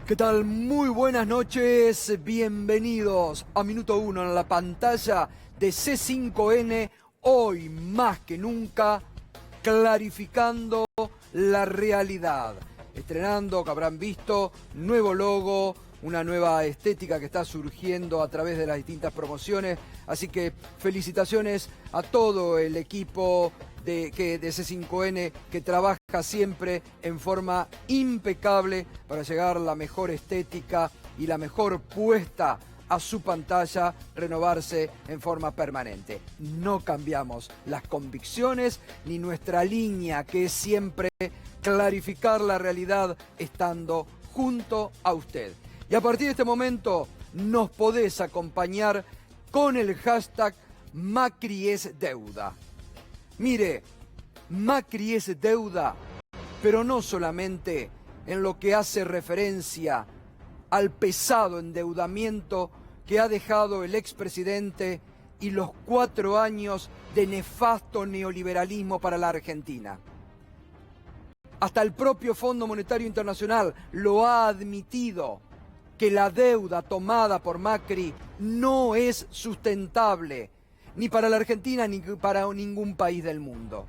¿Qué tal? Muy buenas noches, bienvenidos a Minuto 1 en la pantalla de C5N, hoy más que nunca clarificando la realidad, estrenando, que habrán visto, nuevo logo, una nueva estética que está surgiendo a través de las distintas promociones, así que felicitaciones a todo el equipo de C5N que trabaja siempre en forma impecable para llegar a la mejor estética y la mejor puesta a su pantalla, renovarse en forma permanente. No cambiamos las convicciones ni nuestra línea, que es siempre clarificar la realidad estando junto a usted. Y a partir de este momento nos podés acompañar con el hashtag Macri es deuda. Mire, Macri es deuda, pero no solamente en lo que hace referencia al pesado endeudamiento que ha dejado el expresidente y los 4 años de nefasto neoliberalismo para la Argentina. Hasta el propio Fondo Monetario Internacional lo ha admitido, que la deuda tomada por Macri no es sustentable, ni para la Argentina ni para ningún país del mundo.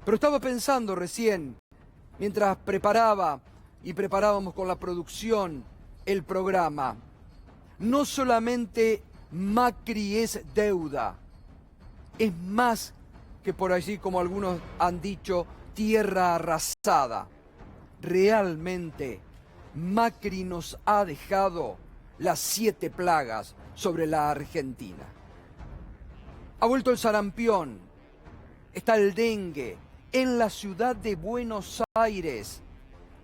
Pero estaba pensando recién, mientras preparábamos con la producción el programa, no solamente Macri es deuda, es más que por allí, como algunos han dicho, tierra arrasada. Realmente, Macri nos ha dejado las 7 plagas sobre la Argentina. Ha vuelto el sarampión, está el dengue en la ciudad de Buenos Aires.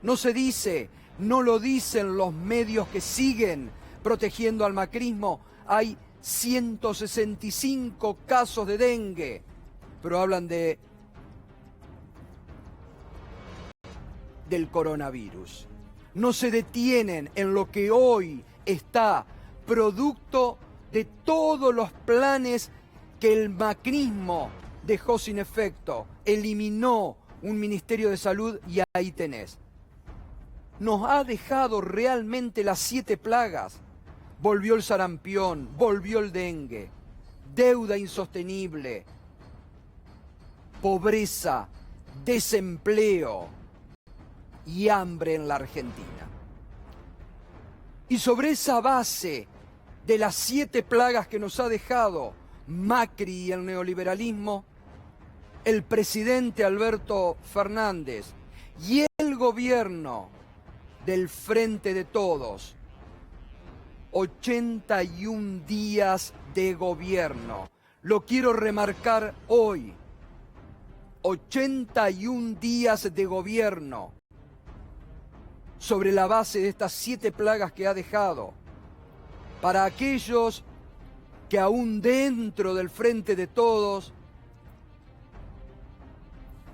No se dice, no lo dicen los medios que siguen protegiendo al macrismo. Hay 165 casos de dengue, pero hablan del coronavirus. No se detienen en lo que hoy está producto de todos los planes que el macrismo dejó sin efecto. Eliminó un Ministerio de Salud y ahí tenés. Nos ha dejado realmente las 7 plagas. Volvió el sarampión, volvió el dengue, deuda insostenible, pobreza, desempleo y hambre en la Argentina. Y sobre esa base de las 7 plagas que nos ha dejado Macri y el neoliberalismo, el presidente Alberto Fernández y el gobierno del Frente de Todos, 81 días de gobierno. Lo quiero remarcar hoy. 81 días de gobierno sobre la base de estas 7 plagas que ha dejado. Para aquellos que aún dentro del Frente de Todos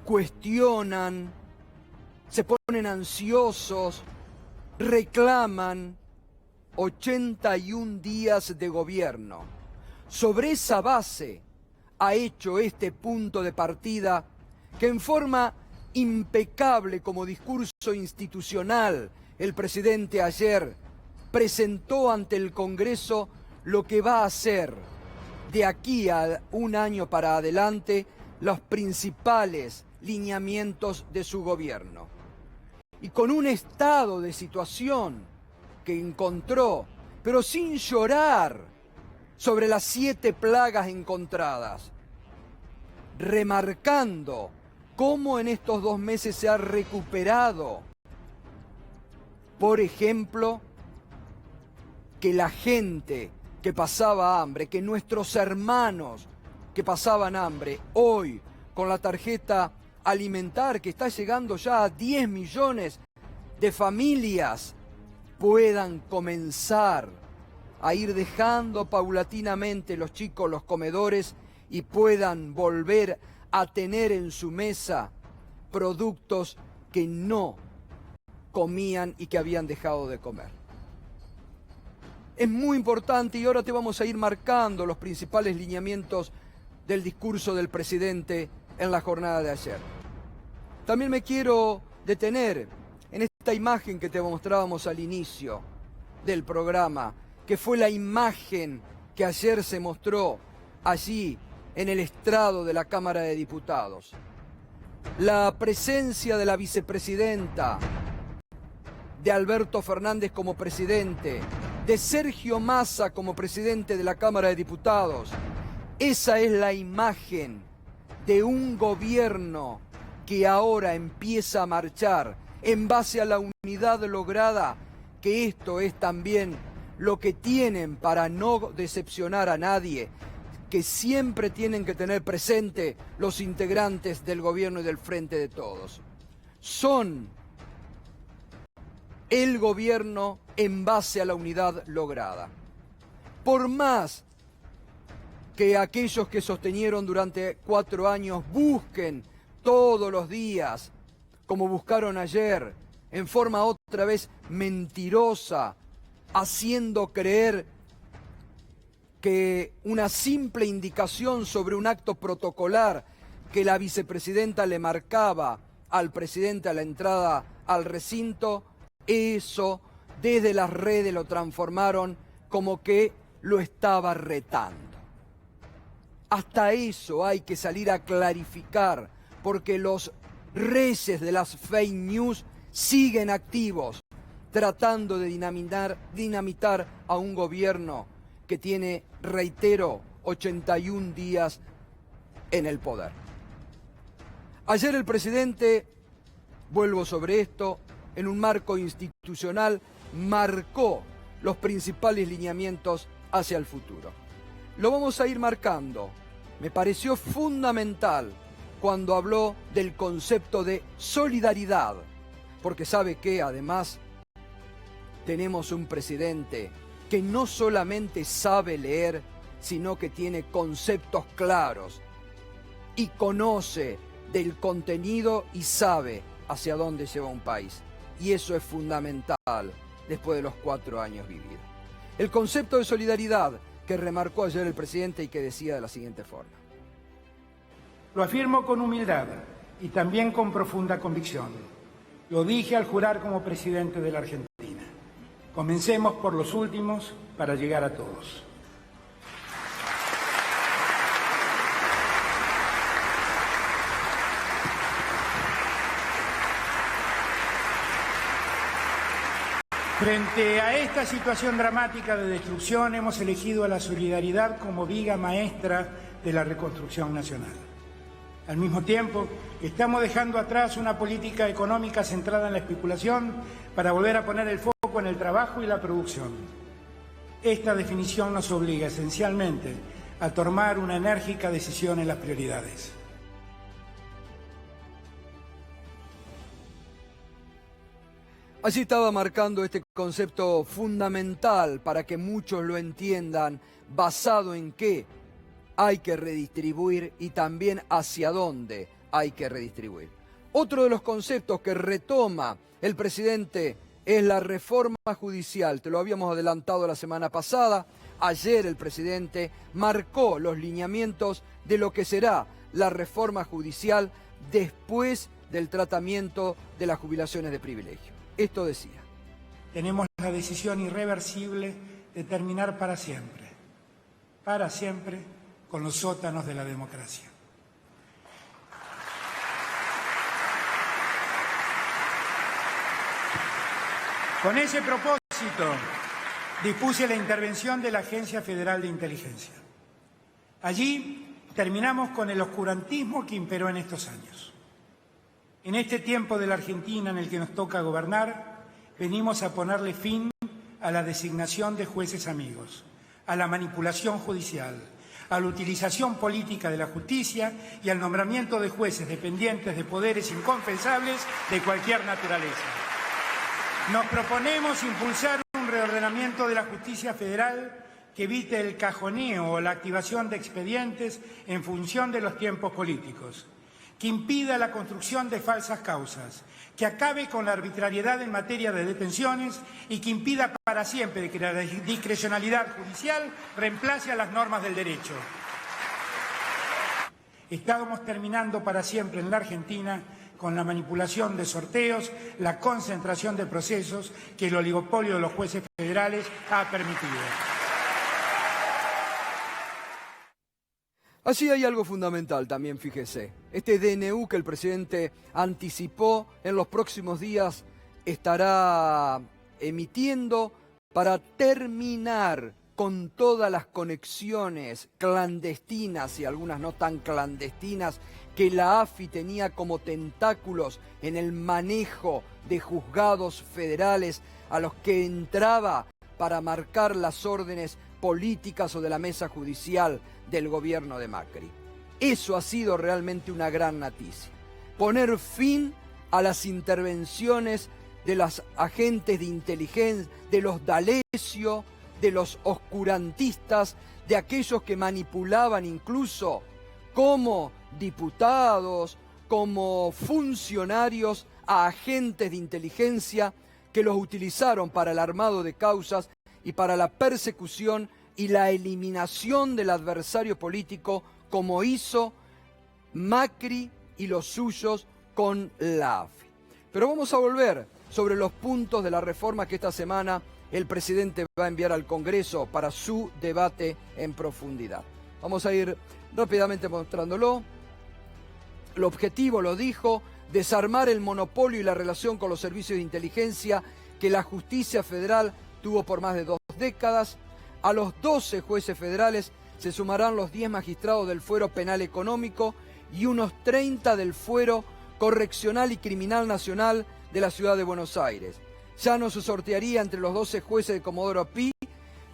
cuestionan, se ponen ansiosos, reclaman 81 días de gobierno. Sobre esa base ha hecho este punto de partida que en forma impecable como discurso institucional el presidente ayer presentó ante el Congreso lo que va a ser de aquí a un año para adelante los principales lineamientos de su gobierno. Y con un estado de situación que encontró, pero sin llorar sobre las 7 plagas encontradas, remarcando cómo en estos 2 meses se ha recuperado, por ejemplo, que la gente que pasaba hambre, que nuestros hermanos que pasaban hambre, hoy con la tarjeta alimentar que está llegando ya a 10 millones de familias, puedan comenzar a ir dejando paulatinamente los chicos los comedores y puedan volver a tener en su mesa productos que no comían y que habían dejado de comer. Es muy importante y ahora te vamos a ir marcando los principales lineamientos del discurso del presidente en la jornada de ayer. También me quiero detener en esta imagen que te mostrábamos al inicio del programa, que fue la imagen que ayer se mostró allí en el estrado de la Cámara de Diputados. La presencia de la vicepresidenta, de Alberto Fernández como presidente, de Sergio Massa como presidente de la Cámara de Diputados. Esa es la imagen de un gobierno que ahora empieza a marchar en base a la unidad lograda, que esto es también lo que tienen para no decepcionar a nadie, que siempre tienen que tener presente los integrantes del gobierno y del Frente de Todos. Son el gobierno en base a la unidad lograda. Por más que aquellos que sostenieron durante 4 años busquen todos los días, como buscaron ayer, en forma otra vez mentirosa, haciendo creer que una simple indicación sobre un acto protocolar que la vicepresidenta le marcaba al presidente a la entrada al recinto, eso desde las redes lo transformaron como que lo estaba retando. Hasta eso hay que salir a clarificar, porque los reyes de las fake news siguen activos, tratando de dinamitar a un gobierno que tiene, reitero, 81 días en el poder. Ayer el presidente, vuelvo sobre esto, en un marco institucional, marcó los principales lineamientos hacia el futuro. Lo vamos a ir marcando. Me pareció fundamental cuando habló del concepto de solidaridad, porque sabe que además tenemos un presidente que no solamente sabe leer, sino que tiene conceptos claros y conoce del contenido y sabe hacia dónde lleva un país. Y eso es fundamental después de los 4 años vividos. El concepto de solidaridad que remarcó ayer el presidente y que decía de la siguiente forma. Lo afirmo con humildad y también con profunda convicción. Lo dije al jurar como presidente de la Argentina. Comencemos por los últimos para llegar a todos. Frente a esta situación dramática de destrucción, hemos elegido a la solidaridad como viga maestra de la reconstrucción nacional. Al mismo tiempo, estamos dejando atrás una política económica centrada en la especulación para volver a poner el foco en el trabajo y la producción. Esta definición nos obliga esencialmente a tomar una enérgica decisión en las prioridades. Allí estaba marcando este concepto fundamental para que muchos lo entiendan, basado en qué hay que redistribuir y también hacia dónde hay que redistribuir. Otro de los conceptos que retoma el presidente es la reforma judicial. Te lo habíamos adelantado la semana pasada. Ayer el presidente marcó los lineamientos de lo que será la reforma judicial después del tratamiento de las jubilaciones de privilegio. Esto decía. Tenemos la decisión irreversible de terminar para siempre, con los sótanos de la democracia. Con ese propósito, dispuse la intervención de la Agencia Federal de Inteligencia. Allí terminamos con el oscurantismo que imperó en estos años. En este tiempo de la Argentina en el que nos toca gobernar, venimos a ponerle fin a la designación de jueces amigos, a la manipulación judicial, a la utilización política de la justicia y al nombramiento de jueces dependientes de poderes inconfesables de cualquier naturaleza. Nos proponemos impulsar un reordenamiento de la justicia federal que evite el cajoneo o la activación de expedientes en función de los tiempos políticos, que impida la construcción de falsas causas, que acabe con la arbitrariedad en materia de detenciones y que impida para siempre que la discrecionalidad judicial reemplace a las normas del derecho. Estamos terminando para siempre en la Argentina con la manipulación de sorteos, la concentración de procesos que el oligopolio de los jueces federales ha permitido. Allí hay algo fundamental también, fíjese. Este DNU que el presidente anticipó en los próximos días estará emitiendo para terminar con todas las conexiones clandestinas y algunas no tan clandestinas que la AFI tenía como tentáculos en el manejo de juzgados federales a los que entraba para marcar las órdenes políticas o de la mesa judicial del gobierno de Macri. Eso ha sido realmente una gran noticia. Poner fin a las intervenciones de los agentes de inteligencia, de los D'Alessio, de los oscurantistas, de aquellos que manipulaban incluso como diputados, como funcionarios a agentes de inteligencia que los utilizaron para el armado de causas y para la persecución y la eliminación del adversario político, como hizo Macri y los suyos con la AFI. Pero vamos a volver sobre los puntos de la reforma que esta semana el presidente va a enviar al Congreso para su debate en profundidad. Vamos a ir rápidamente mostrándolo. El objetivo, lo dijo, desarmar el monopolio y la relación con los servicios de inteligencia que la justicia federal tuvo por más de 2 décadas. A los 12 jueces federales se sumarán los 10 magistrados del fuero penal económico y unos 30 del fuero correccional y criminal nacional de la ciudad de Buenos Aires. Ya no se sortearía entre los 12 jueces de Comodoro Pi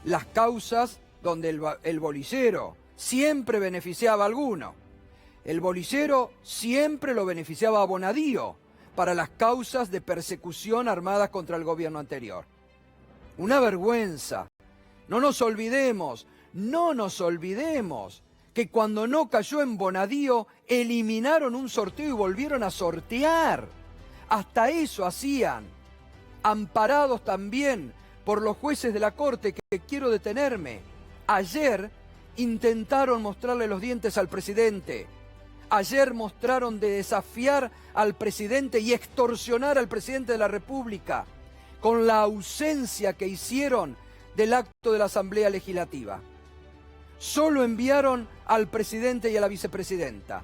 las causas donde el bolillero siempre beneficiaba a alguno. El bolillero siempre lo beneficiaba a Bonadío para las causas de persecución armadas contra el gobierno anterior. Una vergüenza. No nos olvidemos que cuando no cayó en Bonadío, eliminaron un sorteo y volvieron a sortear. Hasta eso hacían, amparados también por los jueces de la Corte, que quiero detenerme. Ayer intentaron mostrarle los dientes al presidente. Ayer mostraron de desafiar al presidente y extorsionar al presidente de la República con la ausencia que hicieron del acto de la Asamblea Legislativa. Solo enviaron al presidente y a la vicepresidenta.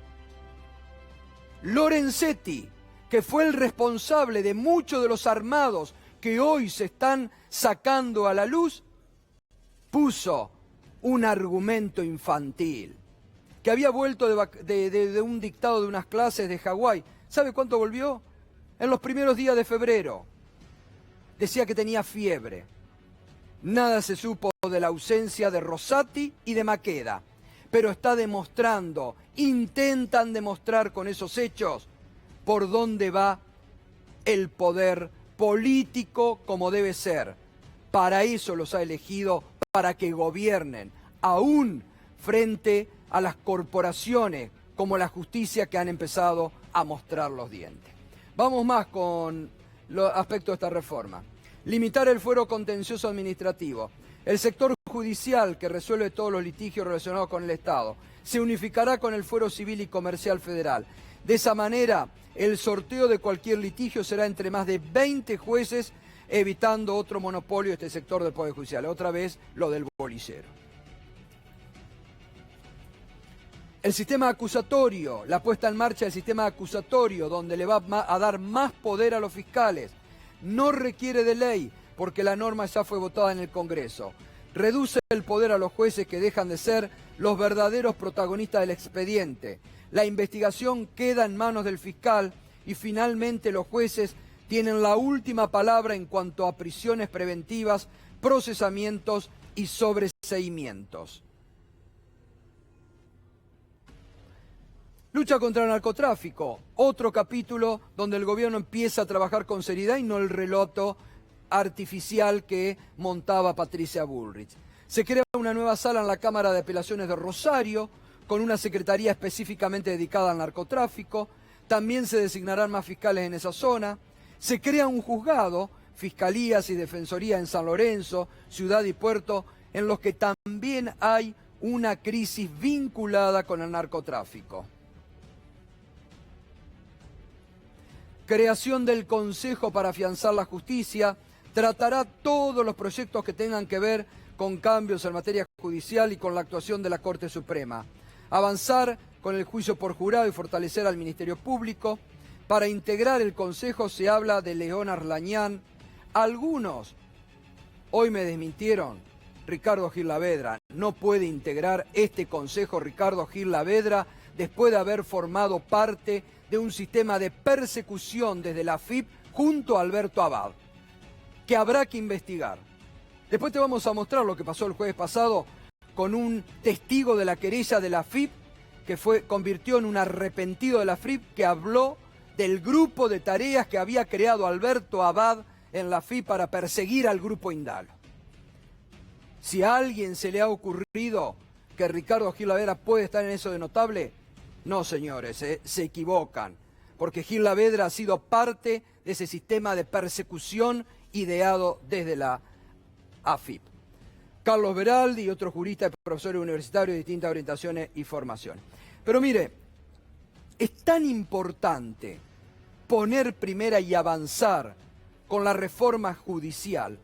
Lorenzetti, que fue el responsable de muchos de los armados que hoy se están sacando a la luz, puso un argumento infantil, que había vuelto de un dictado de unas clases de Hawái. ¿Sabe cuánto volvió? En los primeros días de febrero. Decía que tenía fiebre. Nada se supo de la ausencia de Rosati y de Maqueda, pero está demostrando, intentan demostrar con esos hechos por dónde va el poder político como debe ser. Para eso los ha elegido, para que gobiernen, aún frente a las corporaciones como la justicia que han empezado a mostrar los dientes. Vamos más con los aspectos de esta reforma. Limitar el fuero contencioso administrativo. El sector judicial que resuelve todos los litigios relacionados con el Estado se unificará con el fuero civil y comercial federal. De esa manera, el sorteo de cualquier litigio será entre más de 20 jueces, evitando otro monopolio de este sector del Poder Judicial. Otra vez, lo del bolillero. El sistema acusatorio, la puesta en marcha del sistema acusatorio, donde le va a dar más poder a los fiscales, no requiere de ley, porque la norma ya fue votada en el Congreso. Reduce el poder a los jueces, que dejan de ser los verdaderos protagonistas del expediente. La investigación queda en manos del fiscal y finalmente los jueces tienen la última palabra en cuanto a prisiones preventivas, procesamientos y sobreseimientos. Lucha contra el narcotráfico, otro capítulo donde el gobierno empieza a trabajar con seriedad y no el relato artificial que montaba Patricia Bullrich. Se crea una nueva sala en la Cámara de Apelaciones de Rosario, con una secretaría específicamente dedicada al narcotráfico. También se designarán más fiscales en esa zona. Se crea un juzgado, fiscalías y defensoría en San Lorenzo, Ciudad y Puerto, en los que también hay una crisis vinculada con el narcotráfico. creación del Consejo para afianzar la justicia, tratará todos los proyectos que tengan que ver con cambios en materia judicial y con la actuación de la Corte Suprema. Avanzar con el juicio por jurado y fortalecer al Ministerio Público. Para integrar el Consejo se habla de León Arlañán. Algunos hoy me desmintieron. Ricardo Gil Lavedra no puede integrar este Consejo. Ricardo Gil Lavedra, después de haber formado parte de un sistema de persecución desde la AFIP junto a Alberto Abad, que habrá que investigar. Después te vamos a mostrar lo que pasó el jueves pasado con un testigo de la querella de la AFIP que convirtió en un arrepentido de la AFIP, que habló del grupo de tareas que había creado Alberto Abad en la AFIP para perseguir al grupo Indalo. Si a alguien se le ha ocurrido que Ricardo Gil Lavedra puede estar en eso de notable, no, señores, se equivocan, porque Gil Lavedra ha sido parte de ese sistema de persecución ideado desde la AFIP. Carlos Beraldi y otros juristas y profesores universitarios de distintas orientaciones y formaciones. Pero mire, es tan importante poner primera y avanzar con la reforma judicial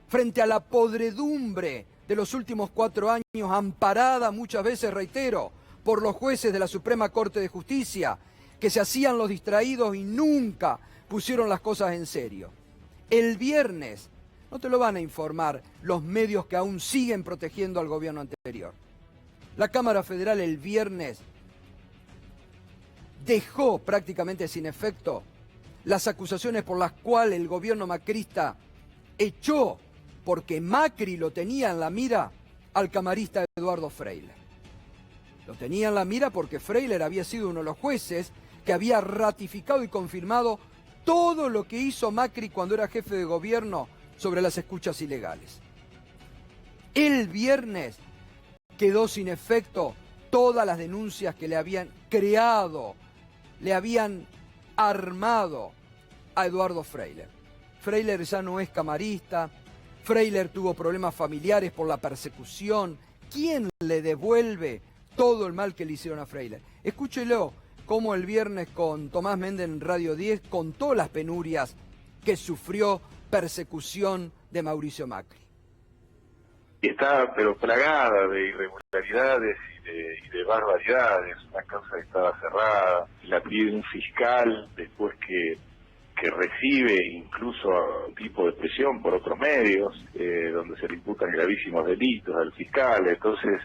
frente a la podredumbre de los últimos 4 años, amparada muchas veces, reitero, por los jueces de la Suprema Corte de Justicia, que se hacían los distraídos y nunca pusieron las cosas en serio. El viernes, no te lo van a informar los medios que aún siguen protegiendo al gobierno anterior. La Cámara Federal el viernes dejó prácticamente sin efecto las acusaciones por las cuales el gobierno macrista echó, porque Macri lo tenía en la mira, al camarista Eduardo Freyler. Lo tenía en la mira porque Freyler había sido uno de los jueces que había ratificado y confirmado todo lo que hizo Macri cuando era jefe de gobierno sobre las escuchas ilegales. El viernes quedó sin efecto todas las denuncias que le habían creado, le habían armado a Eduardo Freyler. Freyler ya no es camarista, Freyler tuvo problemas familiares por la persecución. ¿Quién le devuelve todo el mal que le hicieron a Freyler? Escúchelo cómo el viernes con Tomás Méndez en Radio 10 contó las penurias que sufrió persecución de Mauricio Macri. Está pero plagada de irregularidades y de barbaridades. Una causa que estaba cerrada, la pide un fiscal después que recibe incluso un tipo de presión por otros medios, donde se le imputan gravísimos delitos al fiscal. Entonces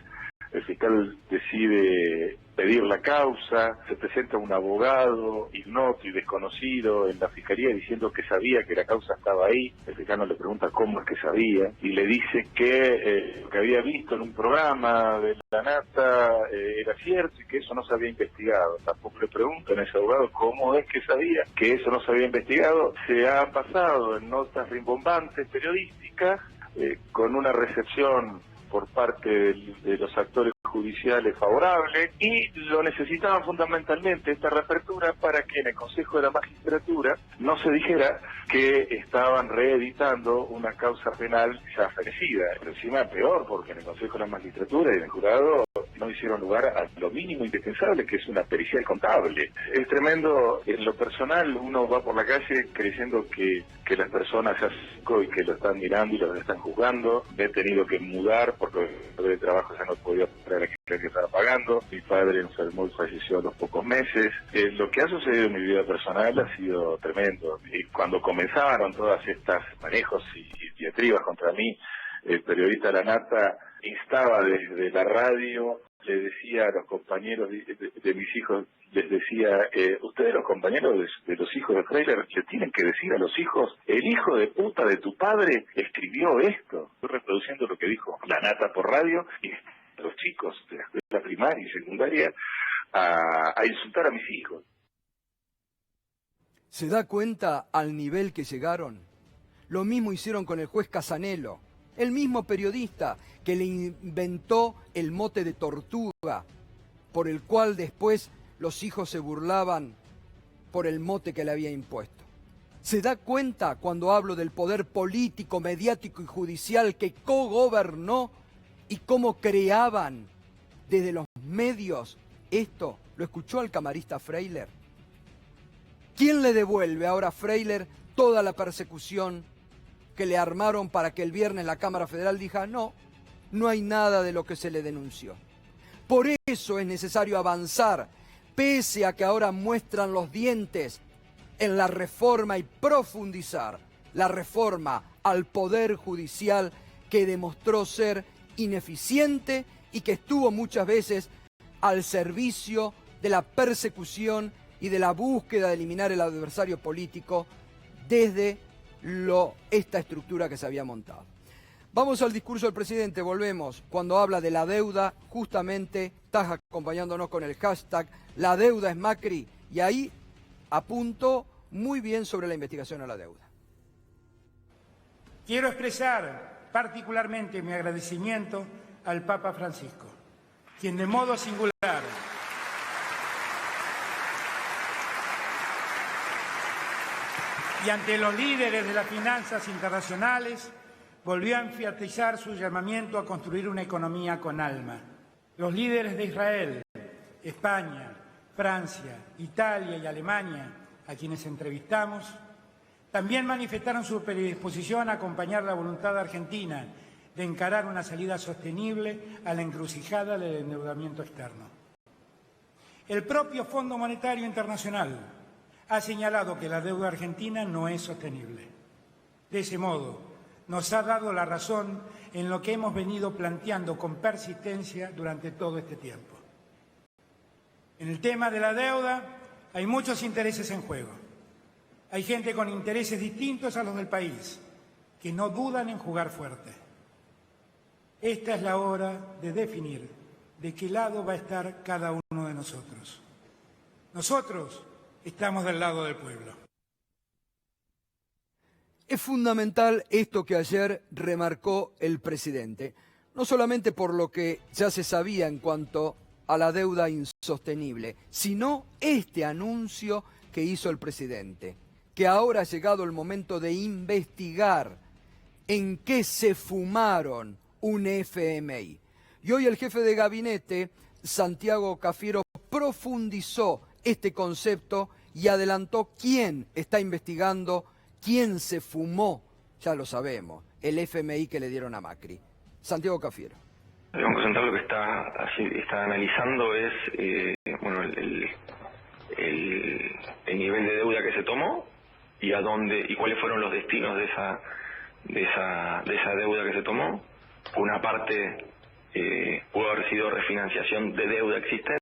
el fiscal decide pedir la causa, se presenta un abogado ignoto y desconocido en la fiscalía diciendo que sabía que la causa estaba ahí. El fiscal no le pregunta cómo es que sabía y le dice que lo que había visto en un programa de la Nata era cierto y que eso no se había investigado. Tampoco le preguntan a ese abogado cómo es que sabía que eso no se había investigado. Se ha pasado en notas rimbombantes periodísticas con una recepción por parte de los actores judiciales favorable, y lo necesitaban fundamentalmente esta reapertura para que en el Consejo de la Magistratura no se dijera que estaban reeditando una causa penal ya fenecida. Pero encima peor, porque en el Consejo de la Magistratura y en el jurado no hicieron lugar a lo mínimo indispensable, que es una pericial contable. Es tremendo. En lo personal, uno va por la calle creyendo que las personas se acercó y que lo están mirando y lo están juzgando. Me he tenido que mudar porque el trabajo ya no podía pagar la gente que estaba pagando. Mi padre enfermó y falleció a los pocos meses. Lo que ha sucedido en mi vida personal ha sido tremendo. Y cuando comenzaron todas estas manejos y diatribas contra mí, el periodista La Nata instaba desde la radio, le decía a los compañeros de mis hijos, les decía, ustedes los compañeros de los hijos de Freyler le tienen que decir a los hijos, el hijo de puta de tu padre escribió esto. Estoy reproduciendo lo que dijo La Nata por radio y a los chicos de la escuela primaria y secundaria a insultar a mis hijos. ¿Se da cuenta al nivel que llegaron? Lo mismo hicieron con el juez Casanelo, el mismo periodista que le inventó el mote de Tortuga, por el cual después los hijos se burlaban por el mote que le había impuesto. ¿Se da cuenta cuando hablo del poder político, mediático y judicial que cogobernó y cómo creaban desde los medios esto? ¿Lo escuchó al camarista Freyler? ¿Quién le devuelve ahora a Freyler toda la persecución que le armaron para que el viernes la Cámara Federal diga no, no hay nada de lo que se le denunció? Por eso es necesario avanzar, pese a que ahora muestran los dientes en la reforma y profundizar la reforma al Poder Judicial que demostró ser ineficiente y que estuvo muchas veces al servicio de la persecución y de la búsqueda de eliminar el adversario político desde esta estructura que se había montado. Vamos al discurso del presidente, volvemos. Cuando habla de la deuda, justamente estás acompañándonos con el hashtag La deuda es Macri, y ahí apuntó muy bien sobre la investigación a la deuda. Quiero expresar particularmente mi agradecimiento al Papa Francisco, quien de modo singular y ante los líderes de las finanzas internacionales volvió a enfatizar su llamamiento a construir una economía con alma. Los líderes de Israel, España, Francia, Italia y Alemania, a quienes entrevistamos, también manifestaron su predisposición a acompañar la voluntad de Argentina de encarar una salida sostenible a la encrucijada del endeudamiento externo. El propio Fondo Monetario Internacional ha señalado que la deuda argentina no es sostenible. De ese modo, nos ha dado la razón en lo que hemos venido planteando con persistencia durante todo este tiempo. En el tema de la deuda hay muchos intereses en juego. Hay gente con intereses distintos a los del país, que no dudan en jugar fuerte. Esta es la hora de definir de qué lado va a estar cada uno de nosotros. Nosotros estamos del lado del pueblo. Es fundamental esto que ayer remarcó el presidente, no solamente por lo que ya se sabía en cuanto a la deuda insostenible, sino este anuncio que hizo el presidente, que ahora ha llegado el momento de investigar en qué se fumaron un FMI. Y hoy el jefe de gabinete, Santiago Cafiero, profundizó este concepto y adelantó quién está investigando, quién se fumó, ya lo sabemos, el FMI que le dieron a Macri. Santiago Cafiero. El Banco Central lo que está analizando es el nivel de deuda que se tomó y a dónde y cuáles fueron los destinos de esa deuda que se tomó. Una parte pudo haber sido refinanciación de deuda existente.